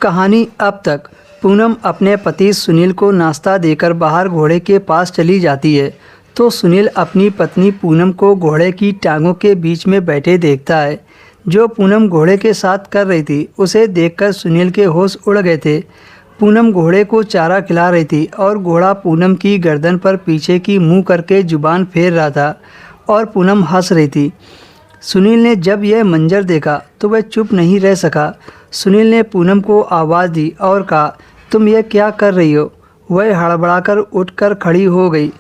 कहानी अब तक। पूनम अपने पति सुनील को नाश्ता देकर बाहर घोड़े के पास चली जाती है तो सुनील अपनी पत्नी पूनम को घोड़े की टांगों के बीच में बैठे देखता है। जो पूनम घोड़े के साथ कर रही थी उसे देखकर सुनील के होश उड़ गए थे। पूनम घोड़े को चारा खिला रही थी और घोड़ा पूनम की गर्दन पर पीछे की मुंह करके जुबान फेर रहा था और पूनम हंस रही थी। सुनील ने जब यह मंजर देखा तो वह चुप नहीं रह सका। सुनील ने पूनम को आवाज़ दी और कहा, तुम यह क्या कर रही हो? वह हड़बड़ाकर उठकर खड़ी हो गई।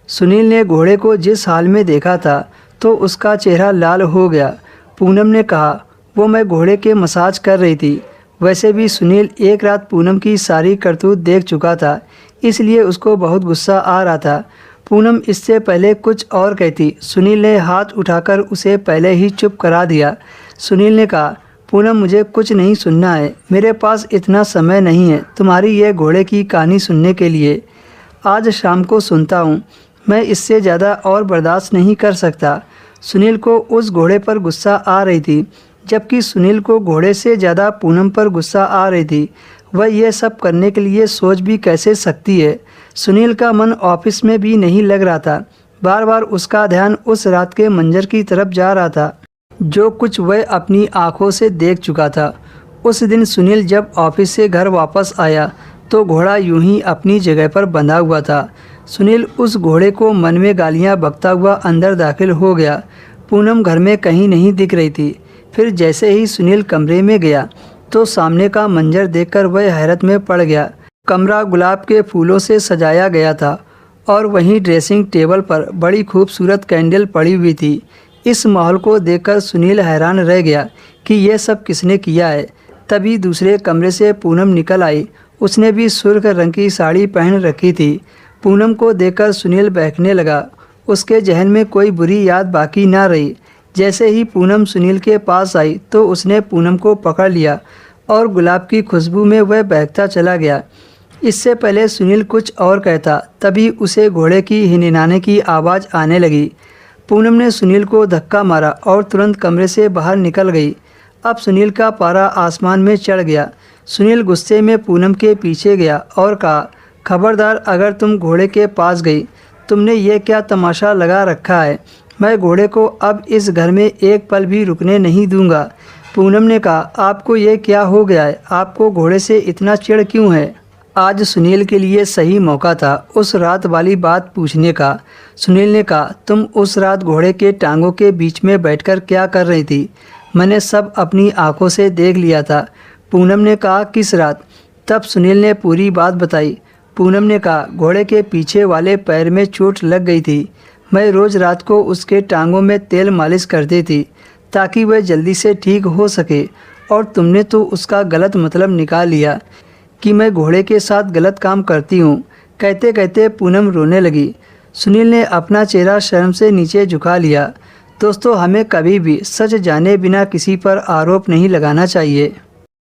सुनील ने घोड़े को जिस हाल में देखा था तो उसका चेहरा लाल हो गया। पूनम ने कहा, वो मैं घोड़े के मसाज कर रही थी। वैसे भी सुनील एक रात पूनम की सारी करतूत देख चुका था, इसलिए उसको बहुत गुस्सा आ रहा था। पूनम इससे पहले कुछ और कहती, सुनील ने हाथ उठाकर उसे पहले ही चुप करा दिया। सुनील ने कहा, पूनम मुझे कुछ नहीं सुनना है, मेरे पास इतना समय नहीं है तुम्हारी यह घोड़े की कहानी सुनने के लिए। आज शाम को सुनता हूँ, मैं इससे ज़्यादा और बर्दाश्त नहीं कर सकता। सुनील को उस घोड़े पर गुस्सा आ रही थी, जबकि सुनील को घोड़े से ज़्यादा पूनम पर गुस्सा आ रही थी। वह यह सब करने के लिए सोच भी कैसे सकती है। सुनील का मन ऑफिस में भी नहीं लग रहा था। बार बार उसका ध्यान उस रात के मंजर की तरफ जा रहा था जो कुछ वह अपनी आंखों से देख चुका था। उस दिन सुनील जब ऑफिस से घर वापस आया तो घोड़ा यूं ही अपनी जगह पर बंधा हुआ था। सुनील उस घोड़े को मन में गालियां बकता हुआ अंदर दाखिल हो गया। पूनम घर में कहीं नहीं दिख रही थी। फिर जैसे ही सुनील कमरे में गया तो सामने का मंजर देखकर वह हैरत में पड़ गया। कमरा गुलाब के फूलों से सजाया गया था और वहीं ड्रेसिंग टेबल पर बड़ी खूबसूरत कैंडल पड़ी हुई थी। इस माहौल को देखकर सुनील हैरान रह गया कि यह सब किसने किया है। तभी दूसरे कमरे से पूनम निकल आई। उसने भी सुर्ख रंग की साड़ी पहन रखी थी। पूनम को देखकर सुनील बहकने लगा। उसके जहन में कोई बुरी याद बाकी ना रही। जैसे ही पूनम सुनील के पास आई तो उसने पूनम को पकड़ लिया और गुलाब की खुशबू में वह बहकता चला गया। इससे पहले सुनील कुछ और कहता, तभी उसे घोड़े की हिनहिनाने की आवाज़ आने लगी। पूनम ने सुनील को धक्का मारा और तुरंत कमरे से बाहर निकल गई। अब सुनील का पारा आसमान में चढ़ गया। सुनील गुस्से में पूनम के पीछे गया और कहा, खबरदार अगर तुम घोड़े के पास गई। तुमने ये क्या तमाशा लगा रखा है? मैं घोड़े को अब इस घर में एक पल भी रुकने नहीं दूंगा। पूनम ने कहा, आपको ये क्या हो गया है? आपको घोड़े से इतना चिढ़ क्यों है? आज सुनील के लिए सही मौका था उस रात वाली बात पूछने का। सुनील ने कहा, तुम उस रात घोड़े के टांगों के बीच में बैठकर क्या कर रही थी? मैंने सब अपनी आंखों से देख लिया था। पूनम ने कहा, किस रात? तब सुनील ने पूरी बात बताई। पूनम ने कहा, घोड़े के पीछे वाले पैर में चोट लग गई थी। मैं रोज़ रात को उसके टांगों में तेल मालिश करती थी ताकि वह जल्दी से ठीक हो सके, और तुमने तो उसका गलत मतलब निकाल लिया कि मैं घोड़े के साथ गलत काम करती हूँ। कहते कहते पूनम रोने लगी। सुनील ने अपना चेहरा शर्म से नीचे झुका लिया। दोस्तों, हमें कभी भी सच जाने बिना किसी पर आरोप नहीं लगाना चाहिए।